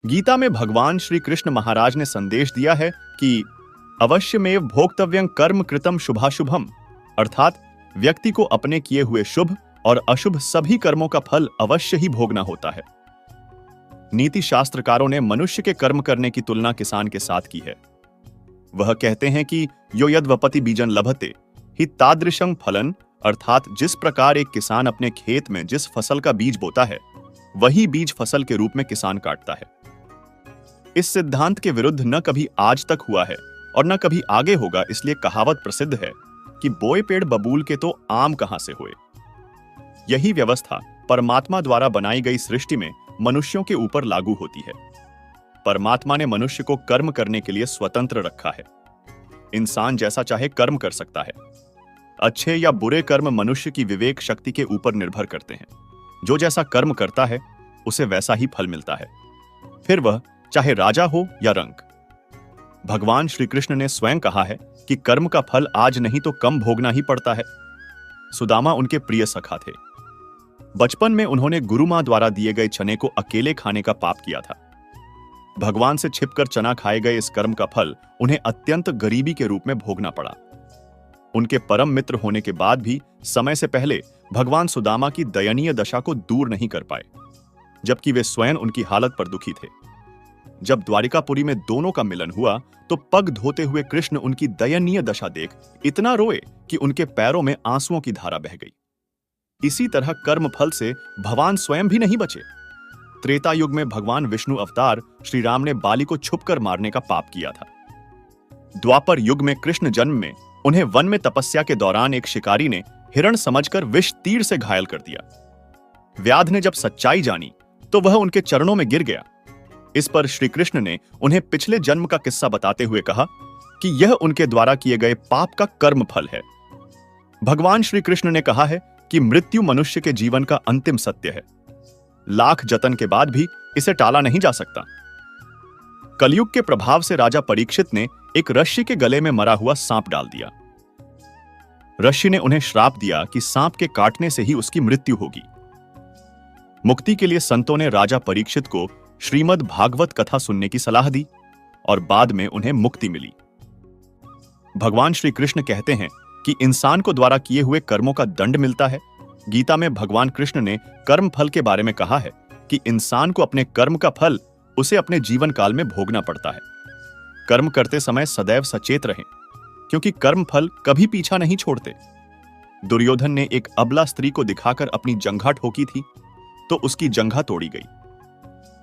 गीता में भगवान श्री कृष्ण महाराज ने संदेश दिया है कि अवश्यमेव भोक्तव्यं कर्म कृतम शुभाशुभम, अर्थात व्यक्ति को अपने किए हुए शुभ और अशुभ सभी कर्मों का फल अवश्य ही भोगना होता है। नीति शास्त्रकारों ने मनुष्य के कर्म करने की तुलना किसान के साथ की है। वह कहते हैं कि यो यद्वपति बीजन लभते हि तादृशं फलन, अर्थात जिस प्रकार एक किसान अपने खेत में जिस फसल का बीज बोता है वही बीज फसल के रूप में किसान काटता है। इस सिद्धांत के विरुद्ध न कभी आज तक हुआ है और न कभी आगे होगा, इसलिए कहावत प्रसिद्ध है कि बोए पेड़ बबूल के तो आम कहां से हुए। यही व्यवस्था परमात्मा द्वारा बनाई गई सृष्टि में मनुष्यों के ऊपर लागू होती है। परमात्मा ने मनुष्य को कर्म करने के लिए स्वतंत्र रखा है। इंसान जैसा चाहे कर्म कर सकता है। अच्छे या बुरे कर्म मनुष्य की विवेक शक्ति के ऊपर निर्भर करते हैं। जो जैसा कर्म करता है उसे वैसा ही फल मिलता है, फिर वह चाहे राजा हो या रंक। भगवान श्री कृष्ण ने स्वयं कहा है कि कर्म का फल आज नहीं तो कम भोगना ही पड़ता है। सुदामा उनके प्रिय सखा थे। बचपन में उन्होंने गुरु मां द्वारा दिए गए चने को अकेले खाने का पाप किया था। भगवान से छिपकर चना खाए गए इस कर्म का फल उन्हें अत्यंत गरीबी के रूप में भोगना पड़ा। उनके परम मित्र होने के बाद भी समय से पहले भगवान सुदामा की दयनीय दशा को दूर नहीं कर पाए, जबकि वे स्वयं उनकी हालत पर दुखी थे। जब द्वारिकापुरी में दोनों का मिलन हुआ तो पग धोते हुए कृष्ण उनकी दयनीय दशा देख इतना रोए कि उनके पैरों में आंसुओं की धारा बह गई। इसी तरह कर्म फल से भगवान स्वयं भी नहीं बचे। त्रेता युग में भगवान विष्णु अवतार श्री राम ने बाली को छुपकर मारने का पाप किया था। द्वापर युग में कृष्ण जन्म में उन्हें वन में तपस्या के दौरान एक शिकारी ने हिरण समझकर विष तीर से घायल कर दिया। व्याध ने जब सच्चाई जानी तो वह उनके चरणों में गिर गया। इस पर श्री कृष्ण ने उन्हें पिछले जन्म का किस्सा बताते हुए कहा कि यह उनके द्वारा किए गए पाप का कर्म फल है। भगवान श्री कृष्ण ने कहा है कि मृत्यु मनुष्य के जीवन का अंतिम सत्य है। लाख जतन के बाद भी इसे टाला नहीं जा सकता। कलयुग के प्रभाव से राजा परीक्षित ने एक ऋषि के गले में मरा हुआ सांप डाल दिया। ऋषि ने उन्हें श्राप दिया कि सांप के काटने से ही उसकी मृत्यु होगी। मुक्ति के लिए संतों ने राजा परीक्षित को श्रीमद् भागवत कथा सुनने की सलाह दी और बाद में उन्हें मुक्ति मिली। भगवान श्री कृष्ण कहते हैं कि इंसान को द्वारा किए हुए कर्मों का दंड मिलता है। गीता में भगवान कृष्ण ने कर्म फल के बारे में कहा है कि इंसान को अपने कर्म का फल उसे अपने जीवन काल में भोगना पड़ता है। कर्म करते समय सदैव सचेत रहें, क्योंकि कर्म फल कभी पीछा नहीं छोड़ते। दुर्योधन ने एक अबला स्त्री को दिखाकर अपनी जंघा ठोकी थी तो उसकी जंघा तोड़ी गई।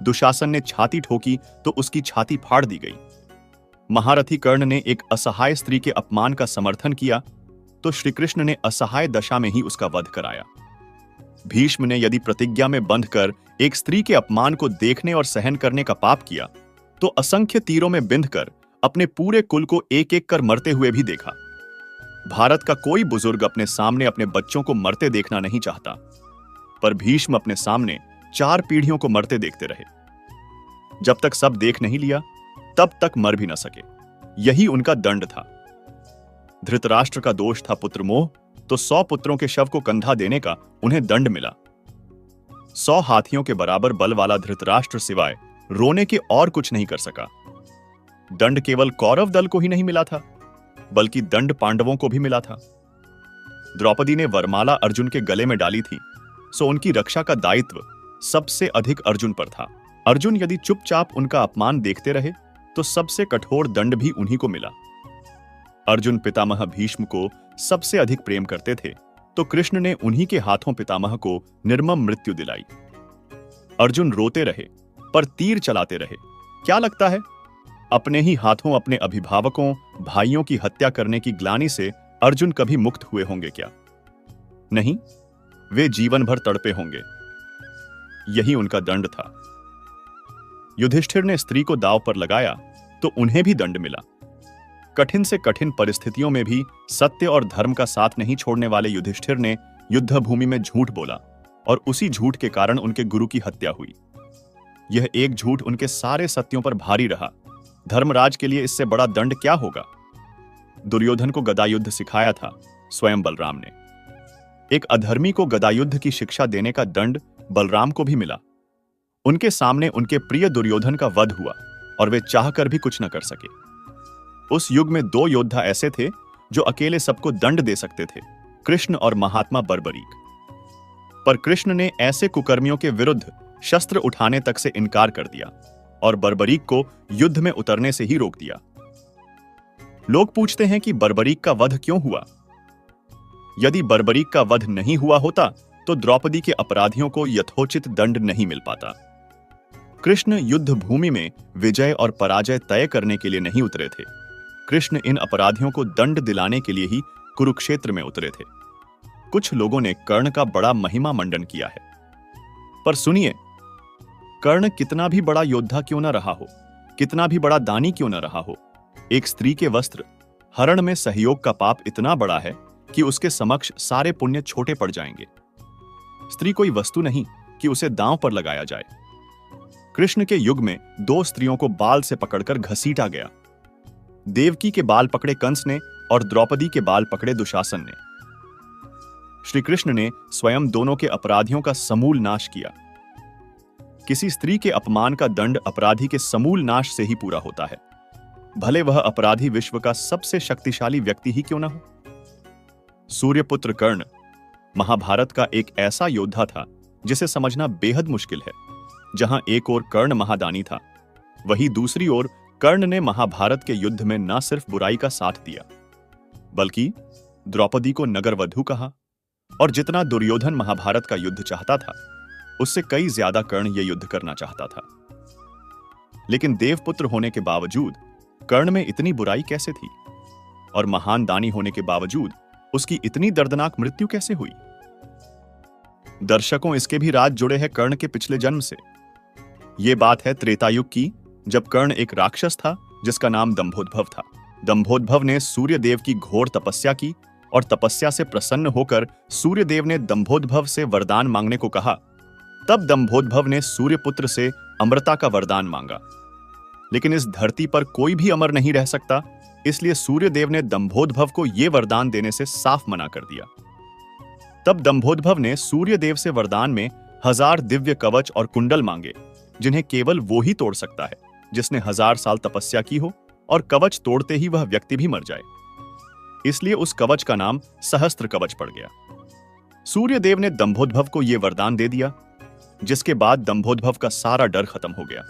दुशासन ने छाती ठोकी तो उसकी छाती फाड़ दी गई। महारथी कर्ण ने एक असहाय स्त्री के अपमान का समर्थन किया तो श्री कृष्ण ने असहाय दशा में ही उसका वध कराया। भीष्म ने यदि प्रतिज्ञा में बंधकर एक स्त्री के अपमान को देखने और सहन करने का पाप किया तो असंख्य तीरों में बिंधकर अपने पूरे कुल को एक एक कर मरते हुए भी देखा। भारत का कोई बुजुर्ग अपने सामने अपने बच्चों को मरते देखना नहीं चाहता, पर भीष्म अपने सामने 4 पीढ़ियों को मरते देखते रहे। जब तक सब देख नहीं लिया तब तक मर भी न सके। यही उनका दंड था। धृतराष्ट्र का दोष था पुत्र मोह, तो 100 पुत्रों के शव को कंधा देने का उन्हें दंड मिला। 100 हाथियों के बराबर बल वाला धृतराष्ट्र सिवाय रोने के और कुछ नहीं कर सका। दंड केवल कौरव दल को ही नहीं मिला था, बल्कि दंड पांडवों को भी मिला था। द्रौपदी ने वरमाला अर्जुन के गले में डाली थी, सो उनकी रक्षा का दायित्व सबसे अधिक अर्जुन पर था। अर्जुन यदि चुपचाप उनका अपमान देखते रहे तो सबसे कठोर दंड भी उन्हीं को मिला। अर्जुन पितामह भीष्म को सबसे अधिक प्रेम करते थे, तो कृष्ण ने उन्हीं के हाथों पितामह को निर्मम मृत्यु दिलाई। अर्जुन रोते रहे पर तीर चलाते रहे। क्या लगता है, अपने ही हाथों अपने अभिभावकों भाइयों की हत्या करने की ग्लानि से अर्जुन कभी मुक्त हुए होंगे क्या? नहीं, वे जीवन भर तड़पे होंगे। यही उनका दंड था। युधिष्ठिर ने स्त्री को दांव पर लगाया तो उन्हें भी दंड मिला। कठिन से कठिन परिस्थितियों में भी सत्य और धर्म का साथ नहीं छोड़ने वाले युधिष्ठिर ने युद्ध भूमि में झूठ बोला और उसी झूठ के कारण उनके गुरु की हत्या हुई। यह एक झूठ उनके सारे सत्यों पर भारी रहा। धर्मराज के लिए इससे बड़ा दंड क्या होगा? दुर्योधन को गदायुद्ध सिखाया था स्वयं बलराम ने। एक अधर्मी को गदायुद्ध की शिक्षा देने का दंड बलराम को भी मिला। उनके सामने उनके प्रिय दुर्योधन का वध हुआ और वे चाहकर भी कुछ न कर सके। उस युग में दो योद्धा ऐसे थे जो अकेले सबको दंड दे सकते थे, कृष्ण और महात्मा बर्बरीक। पर कृष्ण ने ऐसे कुकर्मियों के विरुद्ध शस्त्र उठाने तक से इनकार कर दिया और बर्बरीक को युद्ध में उतरने से ही रोक दिया। लोग पूछते हैं कि बर्बरीक का वध क्यों हुआ? यदि बर्बरीक का वध नहीं हुआ होता तो द्रौपदी के अपराधियों को यथोचित दंड नहीं मिल पाता। कृष्ण युद्ध भूमि में विजय और पराजय तय करने के लिए नहीं उतरे थे। कृष्ण इन अपराधियों को दंड दिलाने के लिए ही कुरुक्षेत्र में उतरे थे। कुछ लोगों ने कर्ण का बड़ा महिमा मंडन किया है, पर सुनिए, कर्ण कितना भी बड़ा योद्धा क्यों न रहा हो, कितना भी बड़ा दानी क्यों न रहा हो, एक स्त्री के वस्त्र हरण में सहयोग का पाप इतना बड़ा है कि उसके समक्ष सारे पुण्य छोटे पड़ जाएंगे। स्त्री कोई वस्तु नहीं कि उसे दांव पर लगाया जाए। कृष्ण के युग में दो स्त्रियों को बाल से पकड़कर घसीटा गया। देवकी के बाल पकड़े कंस ने और द्रौपदी के बाल पकड़े दुशासन ने। श्री कृष्ण ने स्वयं दोनों के अपराधियों का समूल नाश किया। किसी स्त्री के अपमान का दंड अपराधी के समूल नाश से ही पूरा होता है, भले वह अपराधी विश्व का सबसे शक्तिशाली व्यक्ति ही क्यों न हो। सूर्यपुत्र कर्ण महाभारत का एक ऐसा योद्धा था जिसे समझना बेहद मुश्किल है। जहां एक ओर कर्ण महादानी था, वहीं दूसरी ओर कर्ण ने महाभारत के युद्ध में न सिर्फ बुराई का साथ दिया, बल्कि द्रौपदी को नगरवधू कहा। और जितना दुर्योधन महाभारत का युद्ध चाहता था, उससे कई ज्यादा कर्ण यह युद्ध करना चाहता था। लेकिन देवपुत्र होने के बावजूद कर्ण में इतनी बुराई कैसे थी? और महान दानी होने के बावजूद उसकी इतनी दर्दनाक मृत्यु कैसे हुई? दर्शकों, इसके भी राज जुड़े हैं कर्ण के पिछले जन्म से। यह बात है त्रेतायुग की, जब कर्ण एक राक्षस था जिसका नाम दंभोद्भव था। दंभोद्भव ने सूर्यदेव की घोर तपस्या की और तपस्या से प्रसन्न होकर सूर्यदेव ने दंभोद्भव से वरदान मांगने को कहा। तब दंभोद्भव ने सूर्यपुत्र से अमरता का वरदान मांगा। लेकिन इस धरती पर कोई भी अमर नहीं रह सकता, इसलिए सूर्यदेव ने दंभोद्भव को यह वरदान देने से साफ मना कर दिया। तब दंभोद्भव ने सूर्यदेव से वरदान में 1000 दिव्य कवच और कुंडल मांगे, जिन्हें केवल वो ही तोड़ सकता है जिसने 1000 साल तपस्या की हो और कवच तोड़ते ही वह व्यक्ति भी मर जाए। इसलिए उस कवच का नाम सहस्त्र कवच पड़ गया। सूर्यदेव ने दंभोद्भव को यह वरदान दे दिया, जिसके बाद दंभोद्भव का सारा डर खत्म हो गया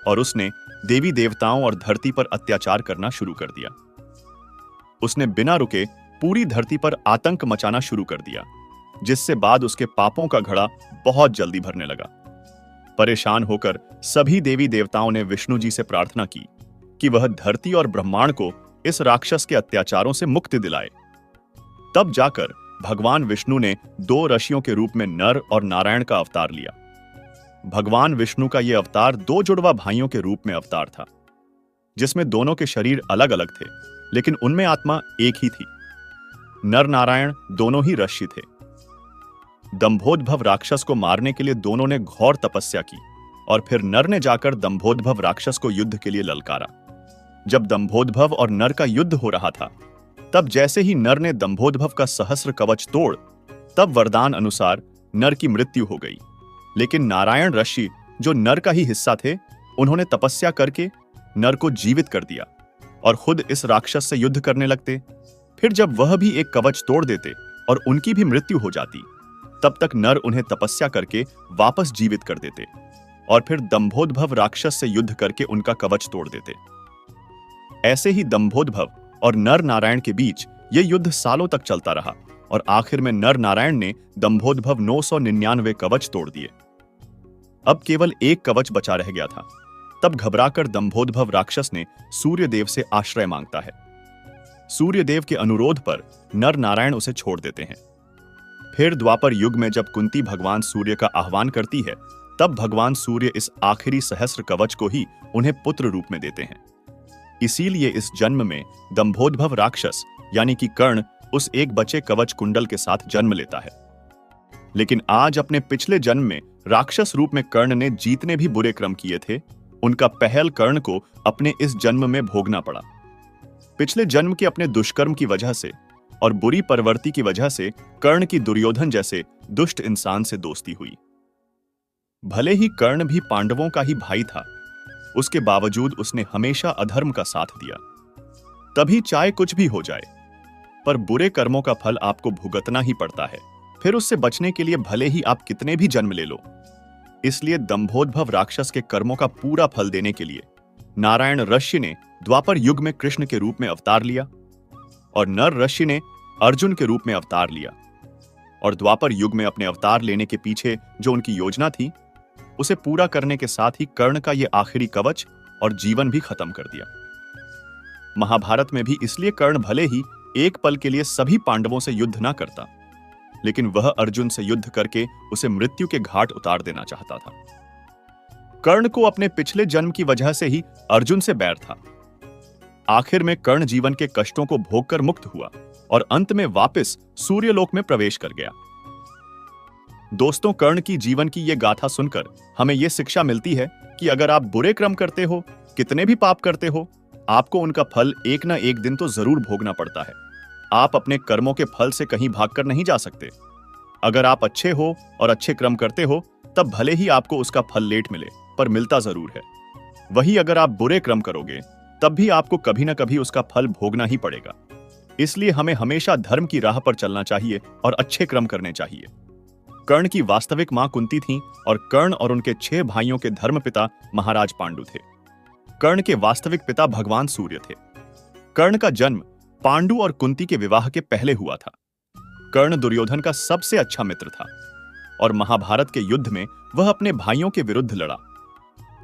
और उसने देवी देवताओं और धरती पर अत्याचार करना शुरू कर दिया। उसने बिना रुके पूरी धरती पर आतंक मचाना शुरू कर दिया, जिससे बाद उसके पापों का घड़ा बहुत जल्दी भरने लगा। परेशान होकर सभी देवी देवताओं ने विष्णु जी से प्रार्थना की कि वह धरती और ब्रह्मांड को इस राक्षस के अत्याचारों से मुक्ति दिलाए। तब जाकर भगवान विष्णु ने 2 ऋषियों के रूप में नर और नारायण का अवतार लिया। भगवान विष्णु का यह अवतार 2 जुड़वा भाइयों के रूप में अवतार था, जिसमें दोनों के शरीर अलग अलग थे, लेकिन उनमें आत्मा एक ही थी। नर नारायण दोनों ही ऋषि थे। दंभोद्भव राक्षस को मारने के लिए दोनों ने घोर तपस्या की और फिर नर ने जाकर दंभोद्भव राक्षस को युद्ध के लिए ललकारा। जब दंभोद्भव और नर का युद्ध हो रहा था, तब जैसे ही नर ने दंभोद्भव का सहस्र कवच तोड़, तब वरदान अनुसार नर की मृत्यु हो गई। लेकिन नारायण ऋषि, जो नर का ही हिस्सा थे, उन्होंने तपस्या करके नर को जीवित कर दिया और खुद इस राक्षस से युद्ध करने लगते। फिर जब वह भी एक कवच तोड़ देते और उनकी भी मृत्यु हो जाती, तब तक नर उन्हें तपस्या करके वापस जीवित कर देते और फिर दंभोद्भव राक्षस से युद्ध करके उनका कवच तोड़ देते। ऐसे ही दंभोद्भव और नर नारायण के बीच यह युद्ध सालों तक चलता रहा और आखिर में नर नारायण ने दंभोद्भव 999 कवच तोड़ दिए। अब केवल एक कवच बचा रह गया था। तब घबराकर दंभोद्भव राक्षस ने सूर्यदेव से आश्रय मांगता है। सूर्यदेव के अनुरोध पर नर नारायण उसे छोड़ देते हैं। फिर द्वापर युग में जब कुंती भगवान सूर्य का आह्वान करती है, तब भगवान सूर्य इस आखिरी सहस्र कवच को ही उन्हें पुत्र रूप में देते हैं। इसीलिए इस जन्म में दंभोद्भव राक्षस यानी कि कर्ण उस एक बचे कवच कुंडल के साथ जन्म लेता है। लेकिन आज अपने पिछले जन्म में राक्षस रूप में कर्ण ने जीतने भी बुरे कर्म किए थे, उनका पहल कर्ण को अपने इस जन्म में भोगना पड़ा। पिछले जन्म के अपने दुष्कर्म की वजह से और बुरी परवर्ती की वजह से कर्ण की दुर्योधन जैसे दुष्ट इंसान से दोस्ती हुई। भले ही कर्ण भी पांडवों का ही भाई था, उसके बावजूद उसने हमेशा अधर्म का साथ दिया। तभी चाहे कुछ भी हो जाए, पर बुरे कर्मों का फल आपको भुगतना ही पड़ता है। फिर उससे बचने के लिए भले ही आप कितने भी जन्म ले लो। इसलिए दंभोद्भव राक्षस के कर्मों का पूरा फल देने के लिए नारायण ऋषि ने द्वापर युग में कृष्ण के रूप में अवतार लिया और नर ऋषि ने अर्जुन के रूप में अवतार लिया। और द्वापर युग में अपने अवतार लेने के पीछे जो उनकी योजना थी, उसे पूरा करने के साथ ही कर्ण का यह आखिरी कवच और जीवन भी खत्म कर दिया। महाभारत में भी इसलिए कर्ण भले ही एक पल के लिए सभी पांडवों से युद्ध ना करता, लेकिन वह अर्जुन से युद्ध करके उसे मृत्यु के घाट उतार देना चाहता था। कर्ण को अपने पिछले जन्म की वजह से ही अर्जुन से बैर था। आखिर में कर्ण जीवन के कष्टों को भोगकर मुक्त हुआ और अंत में वापस सूर्यलोक में प्रवेश कर गया। दोस्तों, कर्ण की जीवन की यह गाथा सुनकर हमें यह शिक्षा मिलती है कि अगर आप बुरे कर्म करते हो, कितने भी पाप करते हो, आपको उनका फल एक ना एक दिन तो जरूर भोगना पड़ता है। आप अपने कर्मों के फल से कहीं भागकर नहीं जा सकते। अगर आप अच्छे हो और अच्छे कर्म करते हो, तब भले ही आपको उसका फल लेट मिले, पर मिलता जरूर है। वही अगर आप बुरे कर्म करोगे, तब भी आपको कभी ना कभी उसका फल भोगना ही पड़ेगा। इसलिए हमें हमेशा धर्म की राह पर चलना चाहिए और अच्छे कर्म करने चाहिए। कर्ण की वास्तविक मां कुंती थी और कर्ण और उनके 6 भाइयों के धर्मपिता महाराज पांडु थे। कर्ण के वास्तविक पिता भगवान सूर्य थे। कर्ण का जन्म पांडु और कुंती के विवाह के पहले हुआ था। कर्ण दुर्योधन का सबसे अच्छा मित्र था और महाभारत के युद्ध में वह अपने भाइयों के विरुद्ध लड़ा।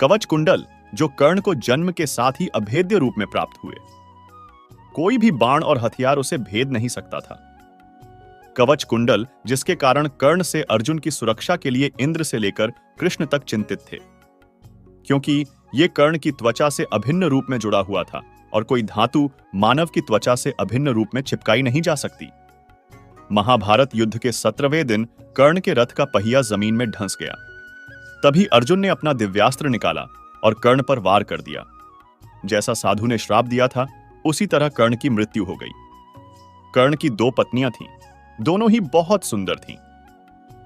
कवच कुंडल, जो कर्ण को जन्म के साथ ही अभेद्य रूप में प्राप्त हुए, कोई भी बाण और हथियार उसे भेद नहीं सकता था। कवच कुंडल, जिसके कारण कर्ण से अर्जुन की सुरक्षा के लिए इंद्र से लेकर कृष्ण तक चिंतित थे, क्योंकि यह कर्ण की त्वचा से अभिन्न रूप में जुड़ा हुआ था और कोई धातु मानव की त्वचा से अभिन्न रूप में चिपकाई नहीं जा सकती। महाभारत युद्ध के 17वें दिन कर्ण के रथ का पहिया जमीन में धंस गया। तभी अर्जुन ने अपना दिव्यास्त्र निकाला और कर्ण पर वार कर दिया। जैसा साधु ने श्राप दिया था, उसी तरह कर्ण की मृत्यु हो गई। कर्ण की 2 पत्नियां थीं, दोनों ही बहुत सुंदर थीं।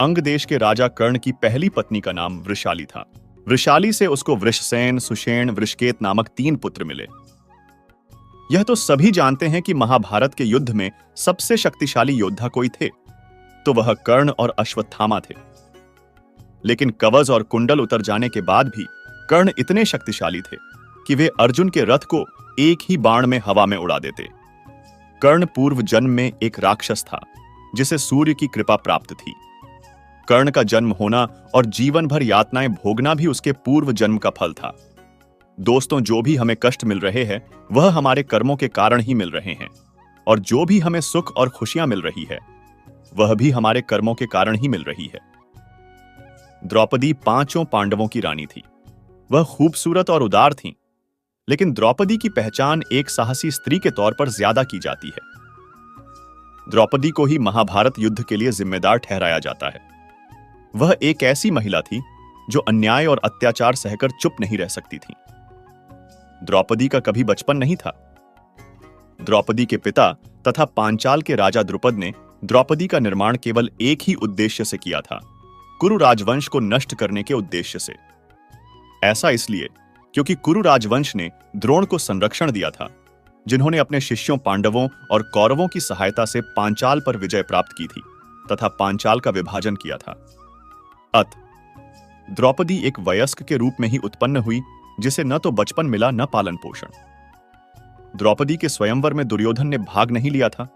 अंग देश के राजा कर्ण की पहली पत्नी का नाम वृषाली था। वृषाली से उसको वृषसेन, सुषेण, वृषकेत नामक 3 पुत्र मिले। यह तो सभी जानते हैं कि महाभारत के युद्ध में सबसे शक्तिशाली योद्धा कोई थे, तो वह कर्ण और अश्वत्थामा थे। लेकिन कवच और कुंडल उतर जाने के बाद भी कर्ण इतने शक्तिशाली थे कि वे अर्जुन के रथ को एक ही बाण में हवा में उड़ा देते। कर्ण पूर्व जन्म में एक राक्षस था, जिसे सूर्य की कृपा प्राप्त थी। कर्ण का जन्म होना और जीवन भर यातनाएं भोगना भी उसके पूर्व जन्म का फल था। दोस्तों, जो भी हमें कष्ट मिल रहे हैं, वह हमारे कर्मों के कारण ही मिल रहे हैं, और जो भी हमें सुख और खुशियां मिल रही है, वह भी हमारे कर्मों के कारण ही मिल रही है। द्रौपदी 5 पांडवों की रानी थी। वह खूबसूरत और उदार थी, लेकिन द्रौपदी की पहचान एक साहसी स्त्री के तौर पर ज्यादा की जाती है। द्रौपदी को ही महाभारत युद्ध के लिए जिम्मेदार ठहराया जाता है। वह एक ऐसी महिला थी जो अन्याय और अत्याचार सहकर चुप नहीं रह सकती थी। द्रौपदी का कभी बचपन नहीं था। द्रौपदी के पिता तथा पांचाल के राजा द्रुपद ने द्रौपदी का निर्माण केवल एक ही उद्देश्य से किया था, कुरु राजवंश को नष्ट करने के उद्देश्य से। ऐसा इसलिए क्योंकि कुरु राजवंश ने द्रोण को संरक्षण दिया था, जिन्होंने अपने शिष्यों पांडवों और कौरवों की सहायता से पांचाल पर विजय प्राप्त की थी तथा पांचाल का विभाजन किया था। द्रौपदी एक वयस्क के रूप में ही उत्पन्न हुई, जिसे न तो बचपन मिला न पालन पोषण। द्रौपदी के स्वयंवर में दुर्योधन ने भाग नहीं लिया था।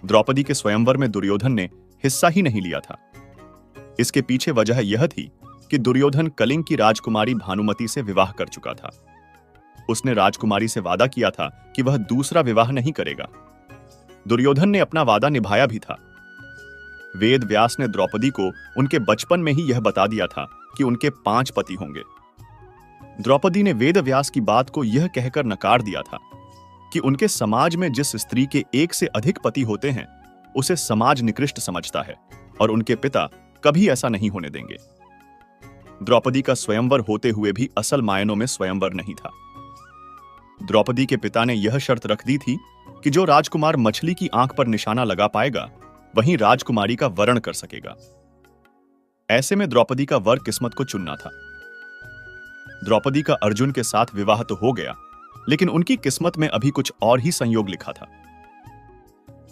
द्रौपदी के स्वयंवर में दुर्योधन ने हिस्सा ही नहीं लिया था। इसके पीछे वजह यह थी कि दुर्योधन कलिंग की राजकुमारी भानुमति से विवाह कर चुका था। उसने राजकुमारी से वादा किया था कि वह दूसरा विवाह नहीं करेगा। दुर्योधन ने अपना वादा निभाया भी था। वेद व्यास ने द्रौपदी को उनके बचपन में ही यह बता दिया था कि उनके 5 पति होंगे। द्रौपदी ने वेद व्यास की बात को यह कहकर नकार दिया था कि उनके समाज में जिस स्त्री के 1 से अधिक पति होते हैं, उसे समाज निकृष्ट समझता है और उनके पिता कभी ऐसा नहीं होने देंगे। द्रौपदी का स्वयंवर होते हुए भी असल मायनों में स्वयंवर नहीं था। द्रौपदी के पिता ने यह शर्त रख दी थी कि जो राजकुमार मछली की आंख पर निशाना लगा पाएगा, वहीं राजकुमारी का वरण कर सकेगा। ऐसे में द्रौपदी का वर किस्मत को चुनना था। द्रौपदी का अर्जुन के साथ विवाह तो हो गया, लेकिन उनकी किस्मत में अभी कुछ और ही संयोग लिखा था।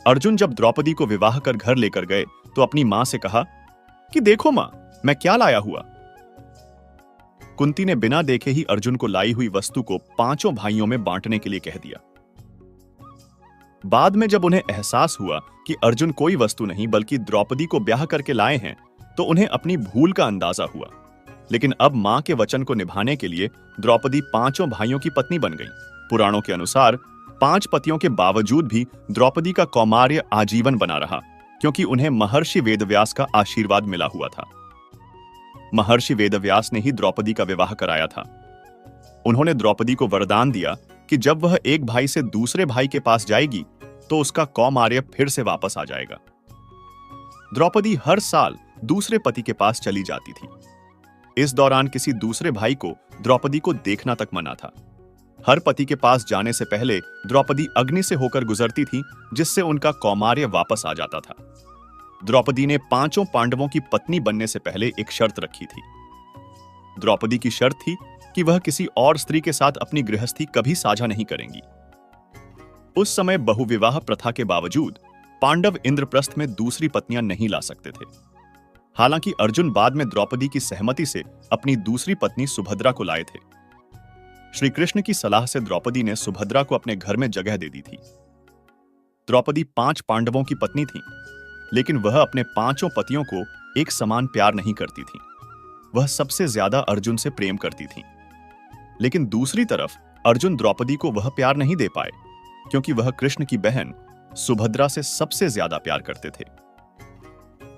अर्जुन जब द्रौपदी को विवाह कर घर लेकर गए तो अपनी मां से कहा कि देखो मां, मैं क्या लाया हुआ। कुंती ने बिना देखे ही अर्जुन को लाई हुई वस्तु को 5 भाइयों में बांटने के लिए कह दिया। बाद में जब उन्हें एहसास हुआ कि अर्जुन कोई वस्तु नहीं बल्कि द्रौपदी को ब्याह करके लाए हैं, तो उन्हें अपनी भूल का अंदाजा हुआ। लेकिन अब मां के वचन को निभाने के लिए द्रौपदी 5 भाइयों की पत्नी बन गई। पुराणों के अनुसार 5 पतियों के बावजूद भी द्रौपदी का कौमार्य आजीवन बना रहा, क्योंकि उन्हें महर्षि वेदव्यास का आशीर्वाद मिला हुआ था। महर्षि वेदव्यास ने ही द्रौपदी का विवाह कराया था। उन्होंने द्रौपदी को वरदान दिया कि जब वह एक भाई से दूसरे भाई के पास जाएगी तो उसका कौमार्य फिर से वापस आ जाएगा। द्रौपदी हर साल दूसरे पति के पास चली जाती थी। इस दौरान किसी दूसरे भाई को द्रौपदी को देखना तक मना था। हर पति के पास जाने से पहले द्रौपदी अग्नि से होकर गुजरती थी, जिससे उनका कौमार्य वापस आ जाता था। द्रौपदी ने 5 पांडवों की पत्नी बनने से पहले एक शर्त रखी थी। द्रौपदी की शर्त थी कि वह किसी और स्त्री के साथ अपनी गृहस्थी कभी साझा नहीं करेंगी। उस समय बहुविवाह प्रथा के बावजूद पांडव इंद्रप्रस्थ में दूसरी पत्नियां नहीं ला सकते थे। हालांकि अर्जुन बाद में द्रौपदी की सहमति से अपनी दूसरी पत्नी सुभद्रा को लाए थे। श्री कृष्ण की सलाह से द्रौपदी ने सुभद्रा को अपने घर में जगह दे दी थी। द्रौपदी 5 पांडवों की पत्नी थी, लेकिन वह अपने 5 पतियों को एक समान प्यार नहीं करती थी। वह सबसे ज्यादा अर्जुन से प्रेम करती थी। लेकिन दूसरी तरफ अर्जुन द्रौपदी को वह प्यार नहीं दे पाए, क्योंकि वह कृष्ण की बहन सुभद्रा से सबसे ज्यादा प्यार करते थे।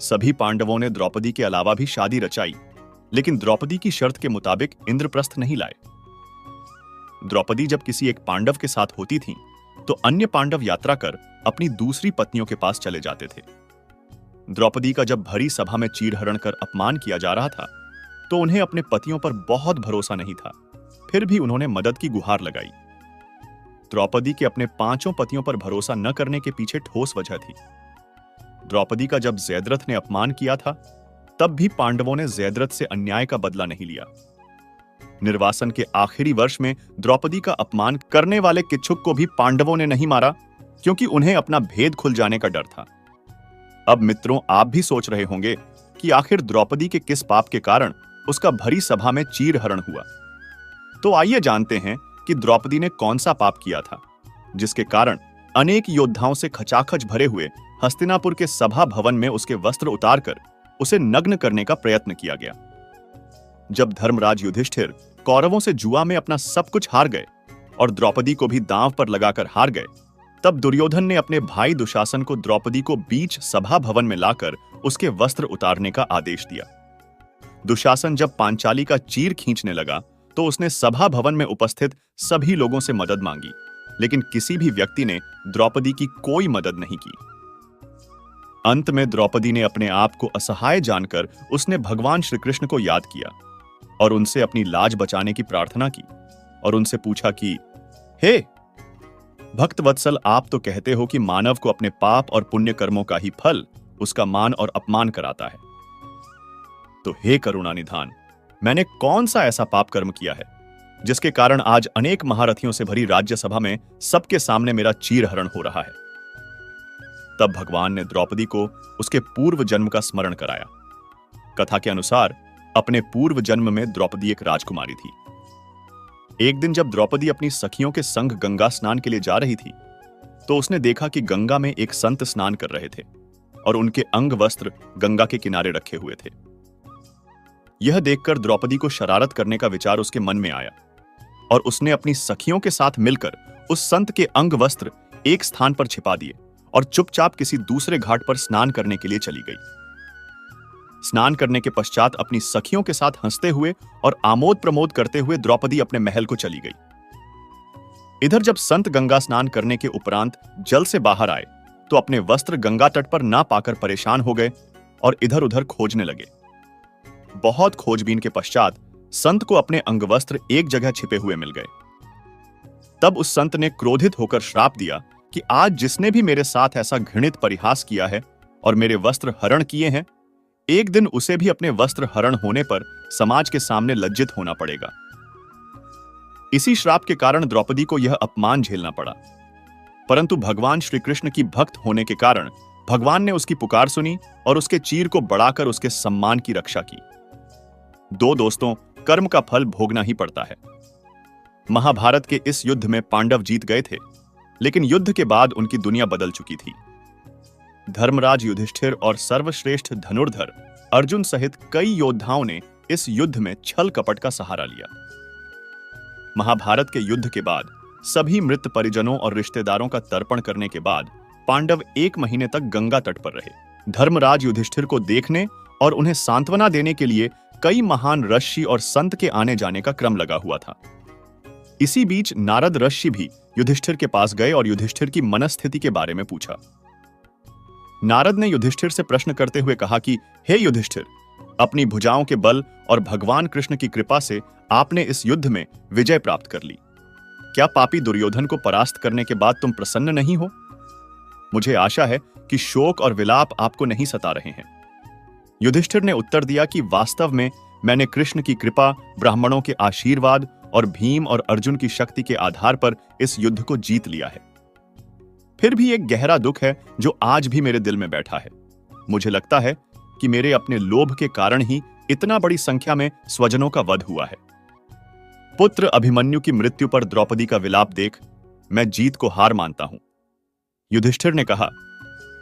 सभी पांडवों ने द्रौपदी के अलावा भी शादी रचाई, लेकिन द्रौपदी की शर्त के मुताबिक इंद्रप्रस्थ नहीं लाए। द्रौपदी जब किसी एक पांडव के साथ होती थी, तो अन्य पांडव यात्रा कर अपनी दूसरी पत्नियों के पास चले जाते थे। द्रौपदी का जब भरी सभा में चीरहरण कर अपमान किया जा रहा था, तो उन्हें अपने पतियों पर बहुत भरोसा नहीं था। फिर भी उन्होंने मदद की गुहार लगाई। द्रौपदी के अपने 5 पतियों पर भरोसा न करने के पीछे ठोस वजह थी। द्रौपदी का जब जयद्रथ ने अपमान किया था, तब भी पांडवों ने जयद्रथ से अन्याय का बदला नहीं लिया। निर्वासन के आखिरी वर्ष में द्रौपदी का अपमान करने वाले किच्छुक को भी पांडवों ने नहीं मारा, क्योंकि उन्हें अपना भेद खुल जाने का डर था। अब मित्रों, आप भी सोच रहे होंगे कि आखिर द्रौपदी के किस पाप के कारण उसका भरी सभा में चीरहरण हुआ। तो आइए जानते हैं कि द्रौपदी ने कौन सा पाप किया था, जिसके कारण अनेक योद्धाओं से खचाखच भरे हुए हस्तिनापुर के सभा भवन में उसके वस्त्र उतारकर उसे नग्न करने का प्रयत्न किया गया। जब धर्मराज युधिष्ठिर कौरवों से जुआ में अपना सब कुछ हार गए और द्रौपदी को भी दांव पर लगाकर हार गए, तब दुर्योधन ने अपने भाई दुशासन को द्रौपदी को बीच सभा भवन में लाकर उसके वस्त्र उतारने का आदेश दिया। दुशासन जब पांचाली का चीर खींचने लगा, तो उसने सभा भवन में उपस्थित सभी लोगों से मदद मांगी, लेकिन किसी भी व्यक्ति ने द्रौपदी की कोई मदद नहीं की। अंत में द्रौपदी ने अपने आप को असहाय जानकर उसने भगवान श्री कृष्ण को याद किया और उनसे अपनी लाज बचाने की प्रार्थना की और उनसे पूछा कि हे भक्तवत्सल, आप तो कहते हो कि मानव को अपने पाप और पुण्य कर्मों का ही फल उसका मान और अपमान कराता है। तो हे करुणा निधान, मैंने कौन सा ऐसा पाप कर्म किया है जिसके कारण आज अनेक महारथियों से भरी राज्यसभा में सबके सामने मेरा चीरहरण हो रहा है। तब भगवान ने द्रौपदी को उसके पूर्व जन्म का स्मरण कराया। कथा के अनुसार अपने पूर्व जन्म में द्रौपदी एक राजकुमारी थी। एक दिन जब द्रौपदी अपनी सखियों के संग गंगा स्नान के लिए जा रही थी, तो उसने देखा कि गंगा में एक संत स्नान कर रहे थे और उनके अंग वस्त्र गंगा के किनारे रखे हुए थे। यह देखकर द्रौपदी को शरारत करने का विचार उसके मन में आया और उसने अपनी सखियों के साथ मिलकर उस संत के अंग वस्त्र एक स्थान पर छिपा दिए और चुपचाप किसी दूसरे घाट पर स्नान करने के लिए चली गई। स्नान करने के पश्चात अपनी सखियों के साथ हंसते हुए और आमोद प्रमोद करते हुए द्रौपदी अपने महल को चली गई। इधर जब संत गंगा स्नान करने के उपरांत जल से बाहर आए, तो अपने वस्त्र गंगा तट पर ना पाकर परेशान हो गए और इधर उधर खोजने लगे। बहुत खोजबीन के पश्चात संत को अपने अंगवस्त्र एक जगह छिपे हुए मिल गए। तब उस संत ने क्रोधित होकर श्राप दिया कि आज जिसने भी मेरे साथ ऐसा घृणित परिहास किया है और मेरे वस्त्र हरण किए हैं, एक दिन उसे भी अपने वस्त्र हरण होने पर समाज के सामने लज्जित होना पड़ेगा। इसी श्राप के कारण द्रौपदी को यह अपमान झेलना पड़ा। परंतु भगवान श्री कृष्ण की भक्त होने के कारण भगवान ने उसकी पुकार सुनी और उसके चीर को बढ़ाकर उसके सम्मान की रक्षा की। दो दोस्तों, कर्म का फल भोगना ही पड़ता है। महाभारत के इस युद्ध में पांडव जीत गए थे, लेकिन युद्ध के बाद उनकी दुनिया बदल चुकी थी। धर्मराज युधिष्ठिर और सर्वश्रेष्ठ धनुर्धर अर्जुन सहित कई योद्धाओं ने इस युद्ध में छल कपट का सहारा लिया। महाभारत के युद्ध के बाद सभी मृत परिजनों और रिश्तेदारों का तर्पण करने के बाद पांडव 1 महीने तक गंगा तट पर रहे। धर्मराज युधिष्ठिर को देखने और उन्हें सांत्वना देने के लिए कई महान ऋषि और संत के आने जाने का क्रम लगा हुआ था। इसी बीच नारद ऋषि भी युधिष्ठिर के पास गए और युधिष्ठिर की मनस्थिति के बारे में पूछा। नारद ने युधिष्ठिर से प्रश्न करते हुए कहा कि हे युधिष्ठिर, अपनी भुजाओं के बल और भगवान कृष्ण की कृपा से आपने इस युद्ध में विजय प्राप्त कर ली। क्या पापी दुर्योधन को परास्त करने के बाद तुम प्रसन्न नहीं हो? मुझे आशा है कि शोक और विलाप आपको नहीं सता रहे हैं। युधिष्ठिर ने उत्तर दिया कि वास्तव में मैंने कृष्ण की कृपा, ब्राह्मणों के आशीर्वाद और भीम और अर्जुन की शक्ति के आधार पर इस युद्ध को जीत लिया है। फिर भी एक गहरा दुख है जो आज भी मेरे दिल में बैठा है। मुझे लगता है कि मेरे अपने लोभ के कारण ही इतना बड़ी संख्या में स्वजनों का वध हुआ है। पुत्र अभिमन्यु की मृत्यु पर द्रौपदी का विलाप देख मैं जीत को हार मानता हूं। युधिष्ठिर ने कहा,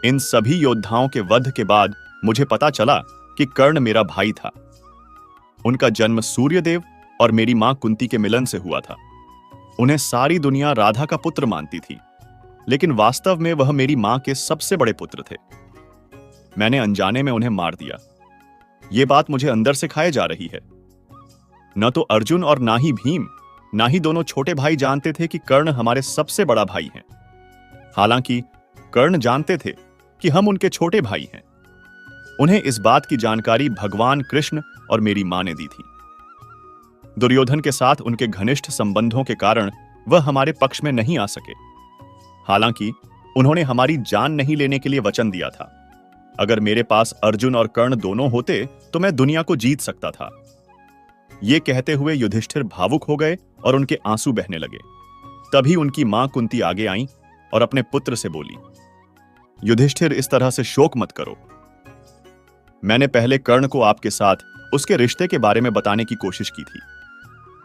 इन सभी योद्धाओं के वध के बाद मुझे पता चला कि कर्ण मेरा भाई था। उनका जन्म सूर्यदेव और मेरी मां कुंती के मिलन से हुआ था। उन्हें सारी दुनिया राधा का पुत्र मानती थी, लेकिन वास्तव में वह मेरी मां के सबसे बड़े पुत्र थे। मैंने अनजाने में उन्हें मार दिया। यह बात मुझे अंदर से खाए जा रही है। न तो अर्जुन और ना ही भीम, ना ही दोनों छोटे भाई जानते थे कि कर्ण हमारे सबसे बड़ा भाई हैं। हालांकि कर्ण जानते थे कि हम उनके छोटे भाई हैं। उन्हें इस बात की जानकारी भगवान कृष्ण और मेरी मां ने दी थी। दुर्योधन के साथ उनके घनिष्ठ संबंधों के कारण वह हमारे पक्ष में नहीं आ सके। हालांकि उन्होंने हमारी जान नहीं लेने के लिए वचन दिया था। अगर मेरे पास अर्जुन और कर्ण दोनों होते तो मैं दुनिया को जीत सकता था। ये कहते हुए युधिष्ठिर भावुक हो गए और उनके आंसू बहने लगे। तभी उनकी मां कुंती आगे आई और अपने पुत्र से बोली, युधिष्ठिर, इस तरह से शोक मत करो। मैंने पहले कर्ण को आपके साथ उसके रिश्ते के बारे में बताने की कोशिश की थी।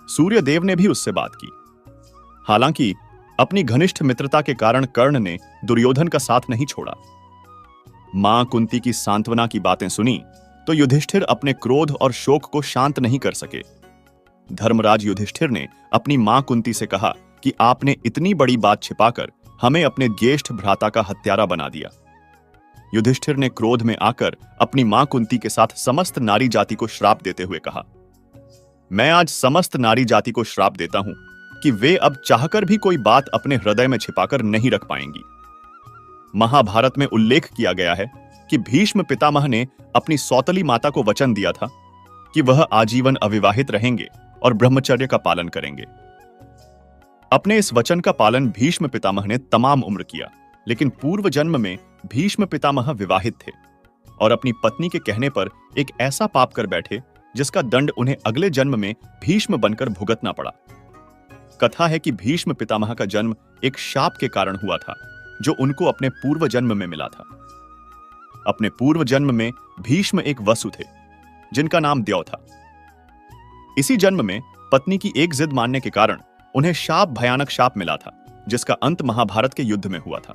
सूर्यदेव ने भी उससे बात की। हालांकि अपनी घनिष्ठ मित्रता के कारण कर्ण ने दुर्योधन का साथ नहीं छोड़ा। मां कुंती की सांत्वना की बातें सुनी तो युधिष्ठिर अपने क्रोध और शोक को शांत नहीं कर सके। धर्मराज युधिष्ठिर ने अपनी मां कुंती से कहा कि आपने इतनी बड़ी बात छिपाकर हमें अपने ज्येष्ठ भ्राता का हत्यारा बना दिया। युधिष्ठिर ने क्रोध में आकर अपनी मां कुंती के साथ समस्त नारी जाति को श्राप देते हुए कहा, मैं आज समस्त नारी जाति को श्राप देता हूं कि वे अब चाहकर भी कोई बात अपने हृदय में छिपाकर नहीं रख पाएंगी। महाभारत में उल्लेख किया गया है कि भीष्म पितामह ने अपनी सौतली माता को वचन दिया था कि वह आजीवन अविवाहित रहेंगे और ब्रह्मचर्य का पालन करेंगे। अपने इस वचन का पालन भीष्म पितामह ने तमाम उम्र किया, लेकिन पूर्व जन्म में भीष्म पितामह विवाहित थे और अपनी पत्नी के कहने पर एक ऐसा पाप कर बैठे जिसका दंड उन्हें अगले जन्म में भीष्म बनकर भुगतना पड़ा। कथा है कि भीष्म पितामह का जन्म एक शाप के कारण हुआ था जो उनको अपने पूर्व जन्म में मिला था। अपने पूर्व जन्म में भीष्म एक वसु थे जिनका नाम द्यौ था। इसी जन्म में पत्नी की एक जिद मानने के कारण उन्हें भयानक शाप मिला था जिसका अंत महाभारत के युद्ध में हुआ था।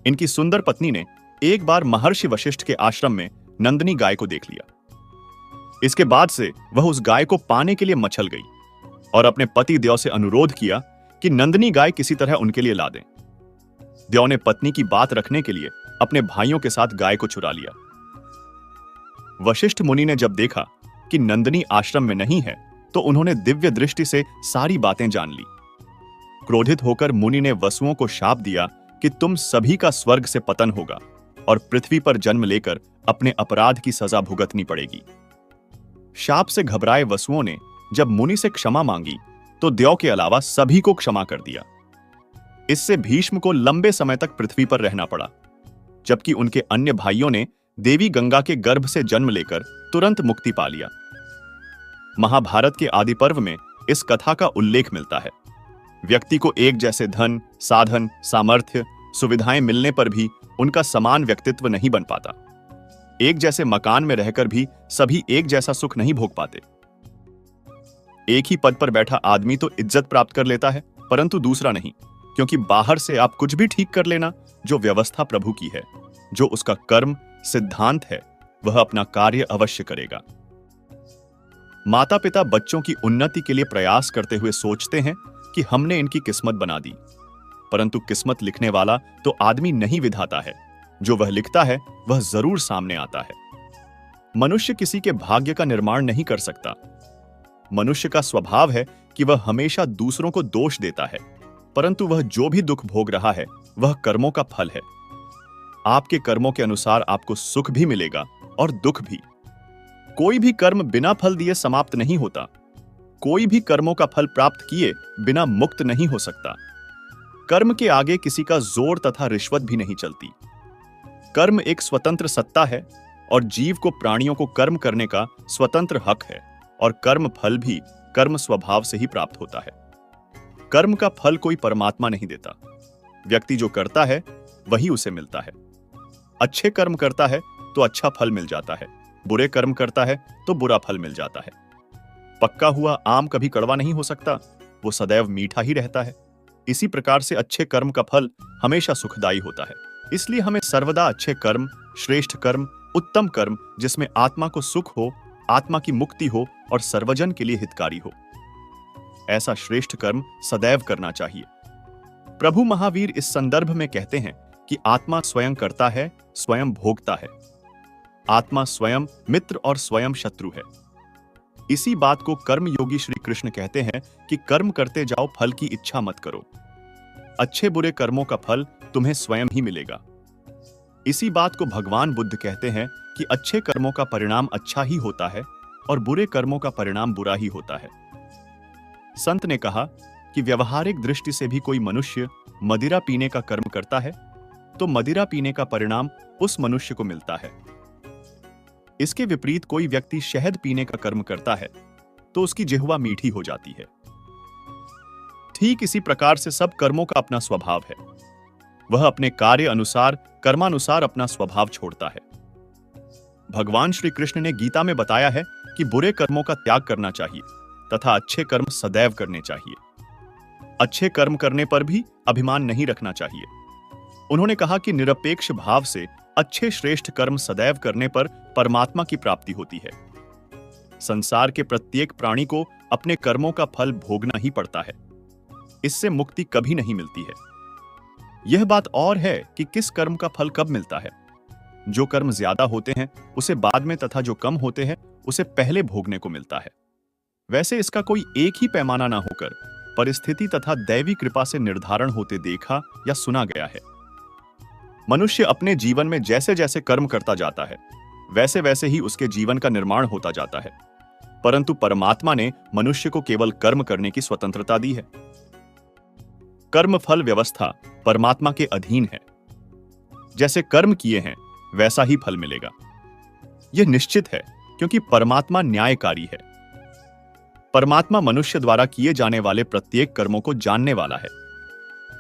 इनकी सुंदर पत्नी ने एक बार महर्षि वशिष्ठ के आश्रम में नंदिनी गाय को देख लिया। इसके बाद से वह उस गाय को पाने के लिए मचल गई और अपने पति द्यौ से अनुरोध किया कि नंदिनी गाय किसी तरह उनके लिए ला दें। द्यौ ने पत्नी की बात रखने के लिए अपने भाइयों के साथ गाय को चुरा लिया। वशिष्ठ मुनि ने जब देखा कि नंदिनी आश्रम में नहीं है तो उन्होंने दिव्य दृष्टि से सारी बातें जान ली। क्रोधित होकर मुनि ने वसुओं को शाप दिया कि तुम सभी का स्वर्ग से पतन होगा और पृथ्वी पर जन्म लेकर अपने अपराध की सजा भुगतनी पड़ेगी। शाप से घबराए वसुओं ने जब मुनि से क्षमा मांगी तो द्यौ के अलावा सभी को क्षमा कर दिया। इससे भीष्म को लंबे समय तक पृथ्वी पर रहना पड़ा, जबकि उनके अन्य भाइयों ने देवी गंगा के गर्भ से जन्म लेकर तुरंत मुक्ति पा लिया। महाभारत के आदि पर्व में इस कथा का उल्लेख मिलता है। व्यक्ति को एक जैसे धन, साधन, सामर्थ्य, सुविधाएं मिलने पर भी उनका समान व्यक्तित्व नहीं बन पाता। एक जैसे मकान में रहकर भी सभी एक जैसा सुख नहीं भोग पाते। एक ही पद पर बैठा आदमी तो इज्जत प्राप्त कर लेता है, परंतु दूसरा नहीं, क्योंकि बाहर से आप कुछ भी ठीक कर लेना, जो व्यवस्था प्रभु की है, जो उसका कर्म सिद्धांत है, वह अपना कार्य अवश्य करेगा। माता पिता बच्चों की उन्नति के लिए प्रयास करते हुए सोचते हैं कि हमने इनकी किस्मत बना दी, परंतु किस्मत लिखने वाला तो आदमी नहीं विधाता है। जो वह लिखता है वह जरूर सामने आता है। मनुष्य किसी के भाग्य का निर्माण नहीं कर सकता। मनुष्य का स्वभाव है कि वह हमेशा दूसरों को दोष देता है, परंतु वह जो भी दुख भोग रहा है वह कर्मों का फल है। आपके कर्मों के अनुसार आपको सुख भी मिलेगा और दुख भी। कोई भी कर्म बिना फल दिए समाप्त नहीं होता। कोई भी कर्मों का फल प्राप्त किए बिना मुक्त नहीं हो सकता। कर्म के आगे किसी का जोर तथा रिश्वत भी नहीं चलती। कर्म एक स्वतंत्र सत्ता है और जीव को प्राणियों को कर्म करने का स्वतंत्र हक है, और कर्म फल भी कर्म स्वभाव से ही प्राप्त होता है। कर्म का फल कोई परमात्मा नहीं देता। व्यक्ति जो करता है वही उसे मिलता है। अच्छे कर्म करता है तो अच्छा फल मिल जाता है, बुरे कर्म करता है तो बुरा फल मिल जाता है। पक्का हुआ आम कभी कड़वा नहीं हो सकता, वो सदैव मीठा ही रहता है। इसी प्रकार से अच्छे कर्म का फल हमेशा सुखदायी होता है। इसलिए हमें सर्वदा अच्छे कर्म, श्रेष्ठ कर्म, उत्तम कर्म, जिसमें आत्मा को सुख हो, आत्मा की मुक्ति हो और सर्वजन के लिए हितकारी हो, ऐसा श्रेष्ठ कर्म सदैव करना चाहिए। प्रभु महावीर इस संदर्भ में कहते हैं कि आत्मा स्वयं करता है, स्वयं भोगता है। आत्मा स्वयं मित्र और स्वयं शत्रु है। इसी बात को कर्म योगी श्री कृष्ण कहते हैं कि कर्म करते जाओ, फल की इच्छा मत करो। अच्छे बुरे कर्मों का फल तुम्हें स्वयं ही मिलेगा। इसी बात को भगवान बुद्ध कहते हैं कि अच्छे कर्मों का परिणाम अच्छा ही होता है और बुरे कर्मों का परिणाम बुरा ही होता है। संत ने कहा कि व्यवहारिक दृष्टि से भी कोई मनुष्य मदिरा पीने का कर्म करता है तो मदिरा पीने का परिणाम उस मनुष्य को मिलता है। इसके विपरीत कोई व्यक्ति शहद पीने का कर्म करता है तो उसकी जिह्वा मीठी हो जाती है। ठीक इसी प्रकार से सब कर्मों का अपना स्वभाव है। वह अपने कार्य अनुसार, कर्मानुसार अपना स्वभाव छोड़ता है। भगवान श्री कृष्ण ने गीता में बताया है कि बुरे कर्मों का त्याग करना चाहिए तथा अच्छे कर्म सदैव करने चाहिए। अच्छे कर्म करने पर भी अभिमान नहीं रखना चाहिए। उन्होंने कहा कि निरपेक्ष भाव से अच्छे श्रेष्ठ कर्म सदैव करने पर परमात्मा की प्राप्ति होती है। संसार के प्रत्येक प्राणी को अपने कर्मों का फल भोगना ही पड़ता है। इससे मुक्ति कभी नहीं मिलती है। यह बात और है कि किस कर्म का फल कब मिलता है। जो कर्म ज्यादा होते हैं उसे बाद में तथा जो कम होते हैं उसे पहले भोगने को मिलता है। वैसे इसका कोई एक ही पैमाना ना होकर परिस्थिति तथा दैवी कृपा से निर्धारण होते देखा या सुना गया है। मनुष्य अपने जीवन में जैसे जैसे कर्म करता जाता है वैसे वैसे ही उसके जीवन का निर्माण होता जाता है, परंतु परमात्मा ने मनुष्य को केवल कर्म करने की स्वतंत्रता दी है। कर्म फल व्यवस्था परमात्मा के अधीन है। जैसे कर्म किए हैं वैसा ही फल मिलेगा। यह निश्चित है क्योंकि परमात्मा न्यायकारी है। परमात्मा मनुष्य द्वारा किए जाने वाले प्रत्येक कर्मों को जानने वाला है।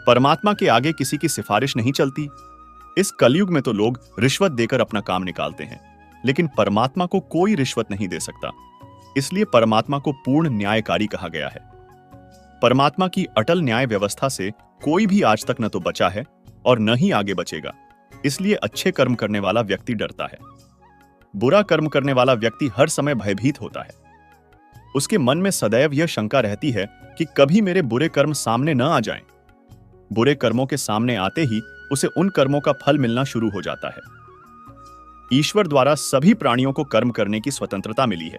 परमात्मा के आगे किसी की सिफारिश नहीं चलती। इस कलयुग में तो लोग रिश्वत देकर अपना काम निकालते हैं, लेकिन परमात्मा को कोई रिश्वत नहीं दे सकता। इसलिए परमात्मा को पूर्ण न्यायकारी कहा गया है। परमात्मा की अटल न्याय व्यवस्था से कोई भी आज तक न तो बचा है और न ही आगे बचेगा। इसलिए अच्छे कर्म करने वाला व्यक्ति डरता है। बुरा कर्म करने वाला व्यक्ति हर समय भयभीत होता है। उसके मन में सदैव यह शंका रहती है कि कभी मेरे बुरे कर्म सामने न आ जाएं। बुरे कर्मों के सामने आते ही उसे उन कर्मों का फल मिलना शुरू हो जाता है। ईश्वर द्वारा सभी प्राणियों को कर्म करने की स्वतंत्रता मिली है।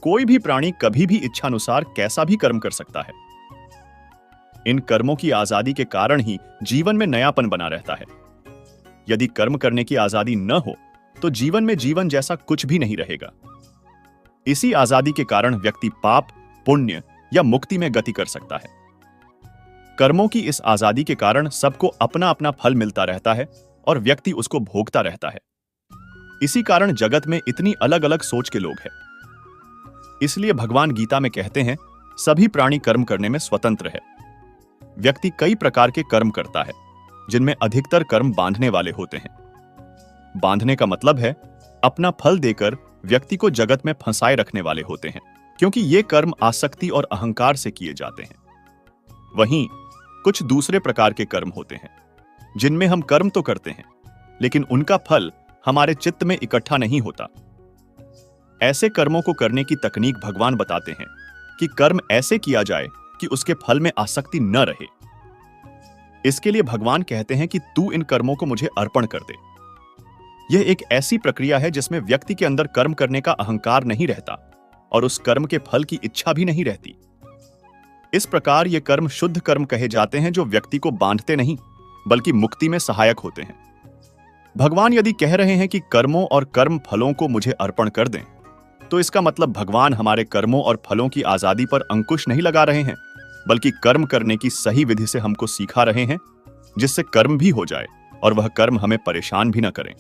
कोई भी प्राणी कभी भी इच्छानुसार कैसा भी कर्म कर सकता है। इन कर्मों की आजादी के कारण ही जीवन में नयापन बना रहता है। यदि कर्म करने की आजादी न हो तो जीवन में जीवन जैसा कुछ भी नहीं रहेगा। इसी आजादी के कारण व्यक्ति पाप, पुण्य या मुक्ति में गति कर सकता है। कर्मों की इस आजादी के कारण सबको अपना अपना फल मिलता रहता है और व्यक्ति उसको भोगता रहता है। इसी कारण जगत में इतनी अलग अलग सोच के लोग हैं। इसलिए भगवान गीता में कहते हैं, सभी प्राणी कर्म करने में स्वतंत्र है। व्यक्ति कई प्रकार के कर्म करता है, जिनमें अधिकतर कर्म बांधने वाले होते हैं। बांधने का मतलब है अपना फल देकर व्यक्ति को जगत में फंसाए रखने वाले होते हैं, क्योंकि ये कर्म आसक्ति और अहंकार से किए जाते हैं। वहीं कुछ दूसरे प्रकार के कर्म होते हैं, जिनमें हम कर्म तो करते हैं, लेकिन उनका फल हमारे चित्त में इकट्ठा नहीं होता। ऐसे कर्मों को करने की तकनीक भगवान बताते हैं कि कर्म ऐसे किया जाए कि उसके फल में आसक्ति न रहे। इसके लिए भगवान कहते हैं कि तू इन कर्मों को मुझे अर्पण कर दे। यह एक ऐसी प्रक्रिया है जिसमें व्यक्ति के अंदर कर्म करने का अहंकार नहीं रहता और उस कर्म के फल की इच्छा भी नहीं रहती। इस प्रकार ये कर्म शुद्ध कर्म कहे जाते हैं, जो व्यक्ति को बांधते नहीं बल्कि मुक्ति में सहायक होते हैं। भगवान यदि कह रहे हैं कि कर्मों और कर्म फलों को मुझे अर्पण कर दें, तो इसका मतलब भगवान हमारे कर्मों और फलों की आजादी पर अंकुश नहीं लगा रहे हैं, बल्कि कर्म करने की सही विधि से हमको सिखा रहे हैं, जिससे कर्म भी हो जाए और वह कर्म हमें परेशान भी न करें।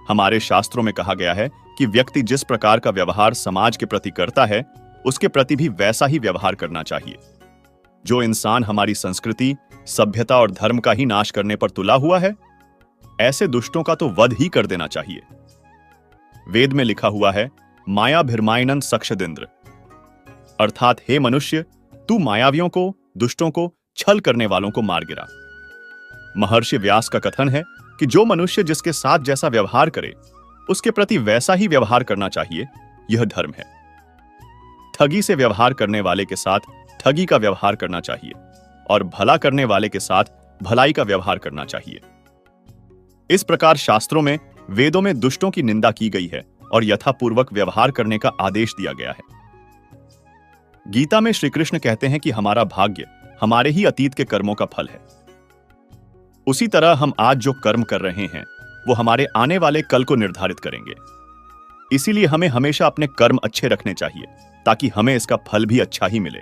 हमारे शास्त्रों में कहा गया है कि व्यक्ति जिस प्रकार का व्यवहार समाज के प्रति करता है, उसके प्रति भी वैसा ही व्यवहार करना चाहिए। जो इंसान हमारी संस्कृति, सभ्यता और धर्म का ही नाश करने पर तुला हुआ है, ऐसे दुष्टों का तो वध ही कर देना चाहिए। वेद में लिखा हुआ है, माया भिर्मायनन सक्षदिंद्र, अर्थात हे मनुष्य, तू मायावियों को, दुष्टों को, छल करने वालों को मार गिरा। महर्षि व्यास का कथन है कि जो मनुष्य जिसके साथ जैसा व्यवहार करे, उसके प्रति वैसा ही व्यवहार करना चाहिए, यह धर्म है। ठगी से व्यवहार करने वाले के साथ ठगी का व्यवहार करना चाहिए और भला करने वाले के साथ भलाई का व्यवहार करना चाहिए। इस प्रकार शास्त्रों में, वेदों में दुष्टों की निंदा की गई है और यथापूर्वक व्यवहार करने का आदेश दिया गया है। गीता में श्री कृष्ण कहते हैं कि हमारा भाग्य हमारे ही अतीत के कर्मों का फल है। उसी तरह हम आज जो कर्म कर रहे हैं, वो हमारे आने वाले कल को निर्धारित करेंगे। इसीलिए हमें हमेशा अपने कर्म अच्छे रखने चाहिए, ताकि हमें इसका फल भी अच्छा ही मिले।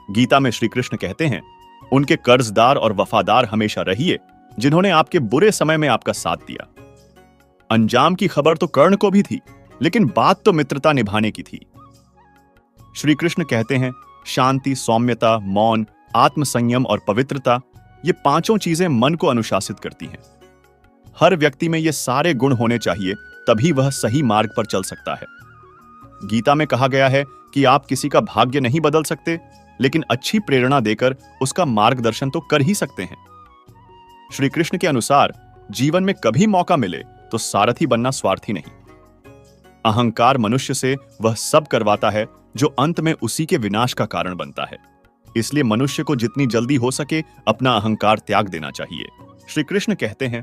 गीता में श्री कृष्ण कहते हैं, उनके कर्जदार और वफादार हमेशा रहिए, जिन्होंने आपके बुरे समय में आपका साथ दिया। अंजाम की खबर तो कर्ण को भी थी, लेकिन बात तो मित्रता निभाने की थी। श्री कृष्ण कहते हैं, शांति, सौम्यता, मौन, आत्मसंयम और पवित्रता, ये पांचों चीजें मन को अनुशासित करती हैं। हर व्यक्ति में ये सारे गुण होने चाहिए, तभी वह सही मार्ग पर चल सकता है। गीता में कहा गया है कि आप किसी का भाग्य नहीं बदल सकते, लेकिन अच्छी प्रेरणा देकर उसका मार्गदर्शन तो कर ही सकते हैं। श्री कृष्ण के अनुसार जीवन में कभी मौका मिले तो सारथी बनना स्वार्थी नहीं। अहंकार मनुष्य से वह सब करवाता है जो अंत में उसी के विनाश का कारण बनता है। इसलिए मनुष्य को जितनी जल्दी हो सके अपना अहंकार त्याग देना चाहिए। श्री कृष्ण कहते हैं,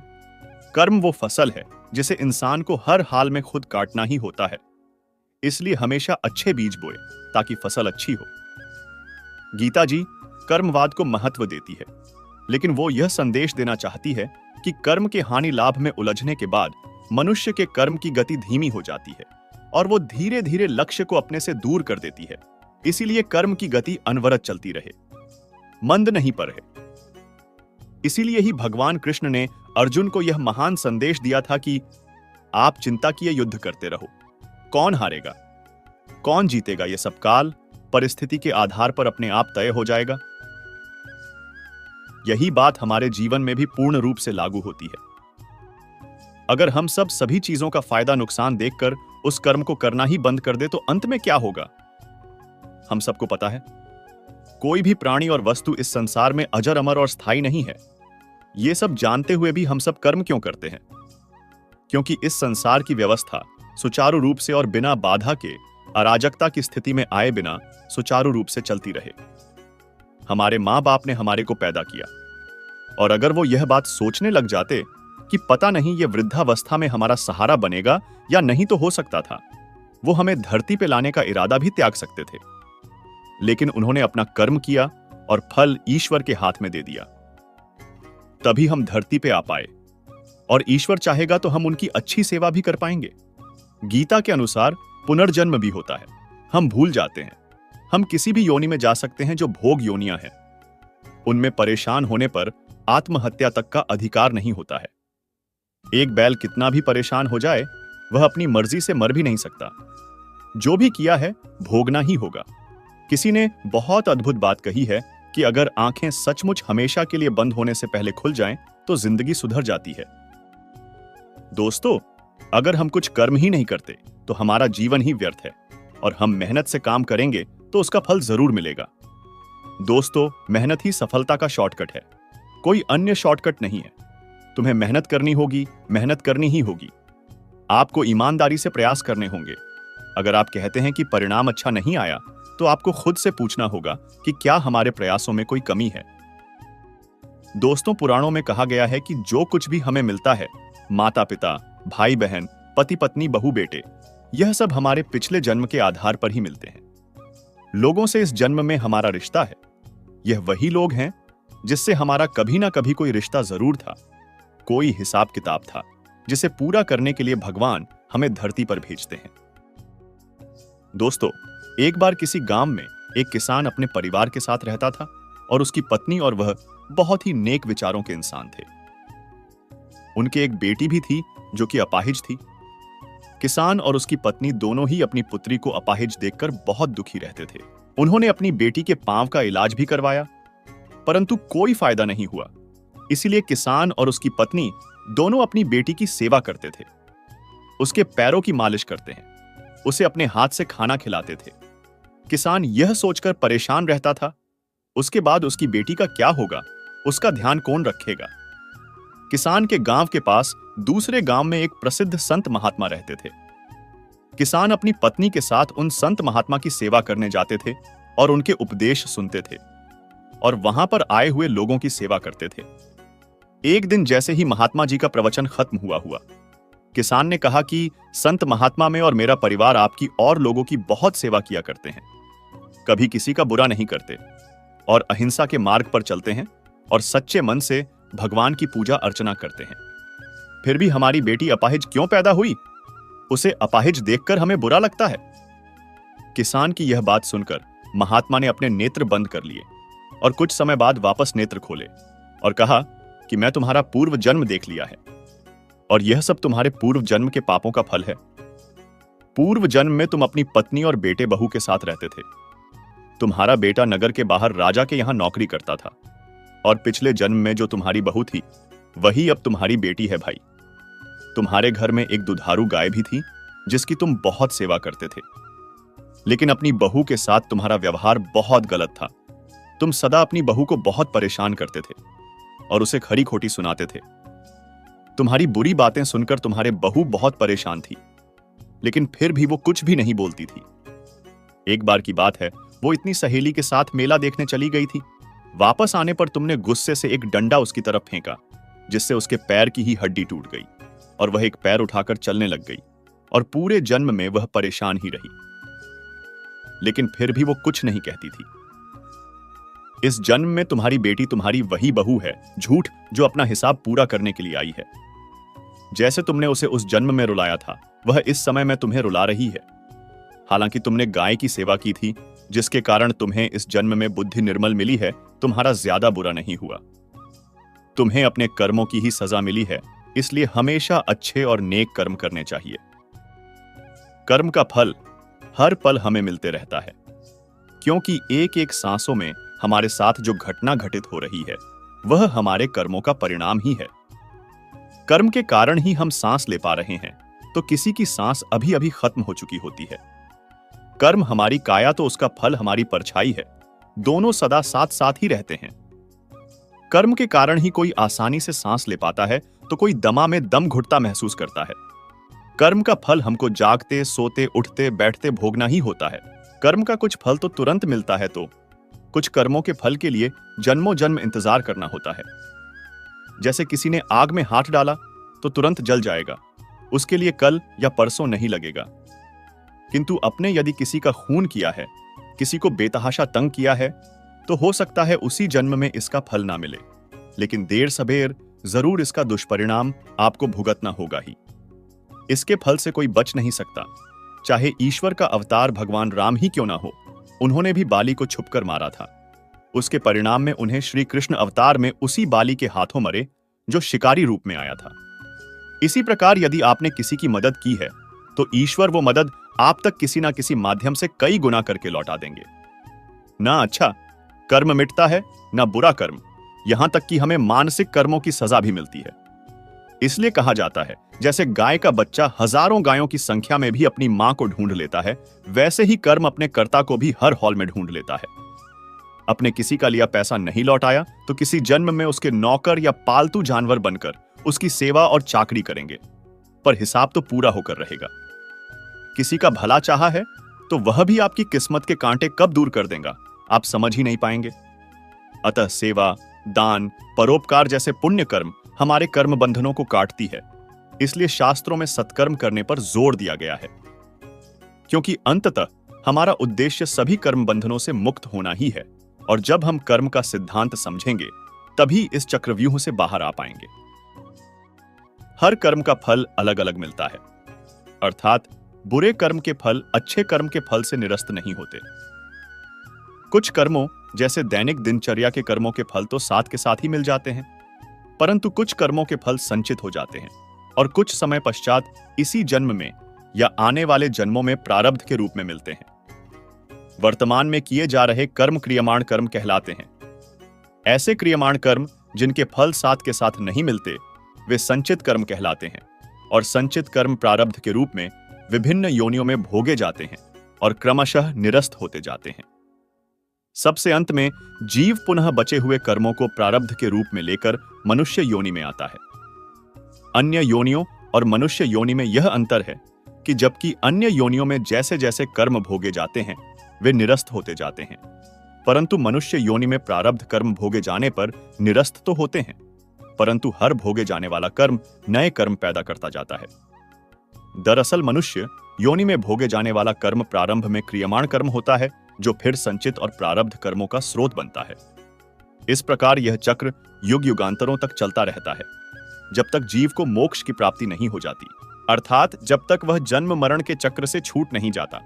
कर्म वो फसल है जिसे इंसान को हर हाल में खुद काटना ही होता है। इसलिए हमेशा अच्छे बीज बोए ताकि फसल अच्छी हो। गीता जी कर्मवाद को महत्व देती है, लेकिन वो यह संदेश देना चाहती है कि कर्म के हानि लाभ में उलझने के बाद मनुष्य के कर्म की गति धीमी हो जाती है और वो धीरे धीरे लक्ष्य को अपने से दूर कर देती है। इसीलिए कर्म की गति अनवरत चलती रहे, मंद नहीं पर है। इसीलिए ही भगवान कृष्ण ने अर्जुन को यह महान संदेश दिया था कि आप चिंता किए युद्ध करते रहो। कौन हारेगा, कौन जीतेगा, यह सब काल, परिस्थिति के आधार पर अपने आप तय हो जाएगा। यही बात हमारे जीवन में भी पूर्ण रूप से लागू होती है। अगर हम सब सभी चीजों का फायदा नुकसान देखकर उस कर्म को करना ही बंद कर दे तो अंत में क्या होगा? हम सबको पता है, कोई भी प्राणी और वस्तु इस संसार में अजर अमर और स्थायी नहीं है। ये सब जानते हुए भी हम सब कर्म क्यों करते हैं? क्योंकि इस संसार की व्यवस्था सुचारू रूप से और बिना बाधा के, अराजकता की स्थिति में आए बिना सुचारू रूप से चलती रहे। हमारे माँ बाप ने हमारे को पैदा किया, और अगर वो यह बात सोचने लग जाते कि पता नहीं ये वृद्धावस्था में हमारा सहारा बनेगा या नहीं, तो हो सकता था वो हमें धरती पे लाने का इरादा भी त्याग सकते थे। लेकिन उन्होंने अपना कर्म किया और फल ईश्वर के हाथ में दे दिया। तभी हम धरती पे आ पाए, और ईश्वर चाहेगा तो हम उनकी अच्छी सेवा भी कर पाएंगे। गीता के अनुसार पुनर्जन्म भी होता है। हम भूल जाते हैं, हम किसी भी योनि में जा सकते हैं जो भोग योनियां हैं। उनमें परेशान होने पर आत्महत्या तक का अधिकार नहीं होता है। एक बैल कितना भी परेशान हो जाए, वह अपनी मर्जी से मर भी नहीं सकता। जो भी किया है भोगना ही होगा। किसी ने बहुत अद्भुत बात कही है कि अगर आंखें सचमुच हमेशा के लिए बंद होने से पहले खुल जाएं, तो जिंदगी सुधर जाती है। दोस्तों, अगर हम कुछ कर्म ही नहीं करते तो हमारा जीवन ही व्यर्थ है, और हम मेहनत से काम करेंगे तो उसका फल जरूर मिलेगा। दोस्तों, मेहनत ही सफलता का शॉर्टकट है, कोई अन्य शॉर्टकट नहीं है। तुम्हें मेहनत करनी होगी, मेहनत करनी ही होगी। आपको ईमानदारी से प्रयास करने होंगे। अगर आप कहते हैं कि परिणाम अच्छा नहीं आया, तो आपको खुद से पूछना होगा कि क्या हमारे प्रयासों में कोई कमी है। दोस्तों, पुराणों में कहा गया है कि जो कुछ भी हमें मिलता है, माता पिता, भाई बहन, पति पत्नी, बहू बेटे, यह सब हमारे पिछले जन्म के आधार पर ही मिलते हैं। लोगों से इस जन्म में हमारा रिश्ता है। यह वही लोग हैं जिससे हमारा कभी ना कभी कोई रिश्ता जरूर था, कोई हिसाब किताब था, जिसे पूरा करने के लिए भगवान हमें धरती पर भेजते हैं। दोस्तों, एक बार किसी गांव में एक किसान अपने परिवार के साथ रहता था, और उसकी पत्नी और वह बहुत ही नेक विचारों के इंसान थे। उनकी एक बेटी भी थी जो कि अपाहिज थी। किसान और उसकी पत्नी दोनों ही अपनी पुत्री को अपाहिज देखकर बहुत दुखी रहते थे। उन्होंने अपनी बेटी के पांव का इलाज भी करवाया, परंतु कोई फायदा नहीं हुआ। इसीलिए किसान और उसकी पत्नी दोनों अपनी बेटी की सेवा करते थे। उसके पैरों की मालिश करते हैं, उसे अपने हाथ से खाना खिलाते थे। किसान यह सोचकर परेशान रहता था, उसके बाद उसकी बेटी का क्या होगा, उसका ध्यान कौन रखेगा। किसान के गांव के पास दूसरे गांव में एक प्रसिद्ध संत महात्मा रहते थे। किसान अपनी पत्नी के साथ उन संत महात्मा की सेवा करने जाते थे और उनके उपदेश सुनते थे, और वहां पर आए हुए लोगों की सेवा करते थे। एक दिन जैसे ही महात्मा जी का प्रवचन खत्म हुआ, किसान ने कहा कि संत महात्मा में और मेरा परिवार आपकी और लोगों की बहुत सेवा किया करते हैं, कभी किसी का बुरा नहीं करते और अहिंसा के मार्ग पर चलते हैं और सच्चे मन से भगवान की पूजा अर्चना करते हैं। फिर भी हमारी बेटी अपाहिज क्यों पैदा हुई? उसे अपाहिज देखकर हमें बुरा लगता है। किसान की यह बात सुनकर महात्मा ने अपने नेत्र बंद कर लिए और कुछ समय बाद वापस नेत्र खोले और कहा कि मैं तुम्हारा पूर्व जन्म देख लिया है, और यह सब तुम्हारे पूर्व जन्म के पापों का फल है। पूर्व जन्म में तुम अपनी पत्नी और बेटे बहू के साथ रहते थे। तुम्हारा बेटा नगर के बाहर राजा के यहां नौकरी करता था, और पिछले जन्म में जो तुम्हारी बहू थी वही अब तुम्हारी बेटी है भाई। तुम्हारे घर में एक दुधारू गाय भी थी जिसकी तुम बहुत सेवा करते थे, लेकिन अपनी बहू के साथ तुम्हारा व्यवहार बहुत गलत था। तुम सदा अपनी बहू को बहुत परेशान करते थे और उसे खरी खोटी सुनाते थे। तुम्हारी बुरी बातें सुनकर तुम्हारे बहू बहुत परेशान थी, लेकिन फिर भी वो कुछ भी नहीं बोलती थी। एक बार की बात है, वो इतनी सहेली के साथ मेला देखने चली गई थी। वापस आने पर तुमने गुस्से से एक डंडा उसकी तरफ फेंका, जिससे उसके पैर की ही हड्डी टूट गई और वह एक पैर उठाकर चलने लग गई, और पूरे जन्म में वह परेशान ही रही। लेकिन फिर भी वो कुछ नहीं कहती थी। इस जन्म में तुम्हारी बेटी तुम्हारी वही बहू है, झूठ, जो अपना हिसाब पूरा करने के लिए आई है। जैसे तुमने उसे उस जन्म में रुलाया था, वह इस समय में तुम्हें रुला रही है। हालांकि तुमने गाय की सेवा की थी, जिसके कारण तुम्हें इस जन्म में बुद्धि निर्मल मिली है, तुम्हारा ज्यादा बुरा नहीं हुआ। तुम्हें अपने कर्मों की ही सजा मिली है, इसलिए हमेशा अच्छे और नेक कर्म करने चाहिए। कर्म का फल हर पल हमें मिलते रहता है, क्योंकि एक एक सांसों में हमारे साथ जो घटना घटित हो रही है, वह हमारे कर्मों का परिणाम ही है। कर्म के कारण ही हम सांस ले पा रहे हैं, तो किसी की सांस अभी अभी खत्म हो चुकी होती है। कर्म हमारी काया तो उसका फल हमारी परछाई है, दोनों सदा साथ साथ ही रहते हैं। कर्म के कारण ही कोई आसानी से सांस ले पाता है, तो कोई दमा में दम घुटता महसूस करता है। कर्म का फल हमको जागते, सोते, उठते, बैठते भोगना ही होता है। कर्म का कुछ फल तो तुरंत मिलता है, तो कुछ कर्मों के फल के लिए जन्मों जन्म इंतजार करना होता है। जैसे किसी ने आग में हाथ डाला तो तुरंत जल जाएगा, उसके लिए कल या परसों नहीं लगेगा। किंतु अपने यदि किसी का खून किया है, किसी को बेतहाशा तंग किया है, तो हो सकता है उसी जन्म में इसका फल ना मिले, लेकिन देर सबेर जरूर इसका दुष्परिणाम आपको भुगतना होगा ही। इसके फल से कोई बच नहीं सकता, चाहे ईश्वर का अवतार भगवान राम ही क्यों ना हो। उन्होंने भी बाली को छुपकर मारा था। उसके परिणाम में उन्हें श्री कृष्ण अवतार में उसी बाली के हाथों मरे जो शिकारी रूप में आया था। इसी प्रकार यदि आपने किसी की मदद की है तो ईश्वर वो मदद आप तक किसी ना किसी माध्यम से कई गुना करके लौटा देंगे। ना अच्छा कर्म मिटता है ना बुरा कर्म, यहां तक कि हमें मानसिक कर्मों की सजा भी मिलती है। इसलिए कहा जाता है जैसे गाय का बच्चा हजारों गायों की संख्या में भी अपनी मां को ढूंढ लेता है, वैसे ही कर्म अपने कर्ता को भी हर हॉल में ढूंढ लेता है। अपने किसी का लिया पैसा नहीं लौटाया तो किसी जन्म में उसके नौकर या पालतू जानवर बनकर उसकी सेवा और चाकरी करेंगे, पर हिसाब तो पूरा होकर रहेगा। किसी का भला चाहा है तो वह भी आपकी किस्मत के कांटे कब दूर कर देगा आप समझ ही नहीं पाएंगे। अतः सेवा, दान, परोपकार जैसे पुण्य कर्म हमारे कर्म बंधनों को काटती है। इसलिए शास्त्रों में सत्कर्म करने पर जोर दिया गया है, क्योंकि अंततः हमारा उद्देश्य सभी कर्म बंधनों से मुक्त होना ही है। और जब हम कर्म का सिद्धांत समझेंगे तभी इस चक्रव्यूह से बाहर आ पाएंगे। हर कर्म का फल अलग अलग मिलता है, अर्थात बुरे कर्म के फल अच्छे कर्म के फल से निरस्त नहीं होते। कुछ कर्मों जैसे दैनिक दिनचर्या के कर्मों के फल तो साथ के साथ ही मिल जाते हैं, परंतु कुछ कर्मों के फल संचित हो जाते हैं और कुछ समय पश्चात इसी जन्म में या आने वाले जन्मों में प्रारब्ध के रूप में मिलते हैं। वर्तमान में किए जा रहे कर्म क्रियमाण कर्म कहलाते हैं। ऐसे क्रियमाण कर्म जिनके फल साथ के साथ नहीं मिलते वे संचित कर्म कहलाते हैं, और संचित कर्म प्रारब्ध के रूप में विभिन्न योनियों में भोगे जाते हैं और क्रमशः निरस्त होते जाते हैं। सबसे अंत में जीव पुनः बचे हुए कर्मों को प्रारब्ध के रूप में लेकर मनुष्य योनि में आता है। अन्य योनियों और मनुष्य योनि में यह अंतर है कि जबकि अन्य योनियों में जैसे जैसे कर्म भोगे जाते हैं वे निरस्त होते जाते हैं, परंतु मनुष्य योनि में प्रारब्ध कर्म भोगे जाने पर निरस्त तो होते हैं, परंतु हर भोगे जाने वाला कर्म नए कर्म पैदा करता जाता है। दरअसल मनुष्य योनि में भोगे जाने वाला कर्म प्रारंभ में क्रियमाण कर्म होता है, जो फिर संचित और प्रारब्ध कर्मों का स्रोत बनता है। इस प्रकार यह चक्र युग युगांतरों तक चलता रहता है, जब तक जीव को मोक्ष की प्राप्ति नहीं हो जाती, अर्थात जब तक वह जन्म मरण के चक्र से छूट नहीं जाता।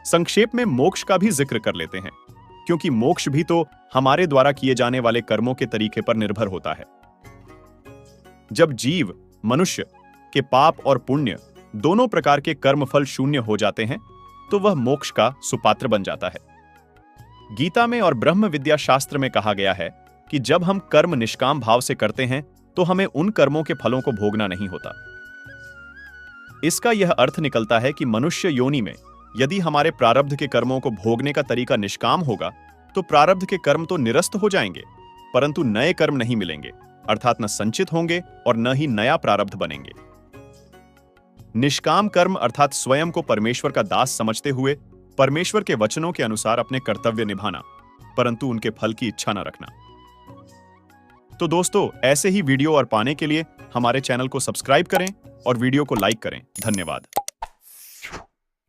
संक्षेप में मोक्ष का भी जिक्र कर लेते हैं, क्योंकि मोक्ष भी तो हमारे द्वारा किए जाने वाले कर्मों के तरीके पर निर्भर होता है। जब जीव मनुष्य के पाप और पुण्य दोनों प्रकार के कर्मफल शून्य हो जाते हैं तो वह मोक्ष का सुपात्र बन जाता है। गीता में और ब्रह्म विद्या शास्त्र में कहा गया है कि जब हम कर्म निष्काम भाव से करते हैं तो हमें उन कर्मों के फलों को भोगना नहीं होता। इसका यह अर्थ निकलता है कि मनुष्य योनि में यदि हमारे प्रारब्ध के कर्मों को भोगने का तरीका निष्काम होगा तो प्रारब्ध के कर्म तो निरस्त हो जाएंगे, परंतु नए कर्म नहीं मिलेंगे, अर्थात न संचित होंगे और न ही नया प्रारब्ध बनेंगे। निष्काम कर्म अर्थात स्वयं को परमेश्वर का दास समझते हुए परमेश्वर के वचनों के अनुसार अपने कर्तव्य निभाना, परंतु उनके फल की इच्छा न रखना। तो दोस्तों, ऐसे ही वीडियो और पाने के लिए हमारे चैनल को सब्सक्राइब करें और वीडियो को लाइक करें। धन्यवाद।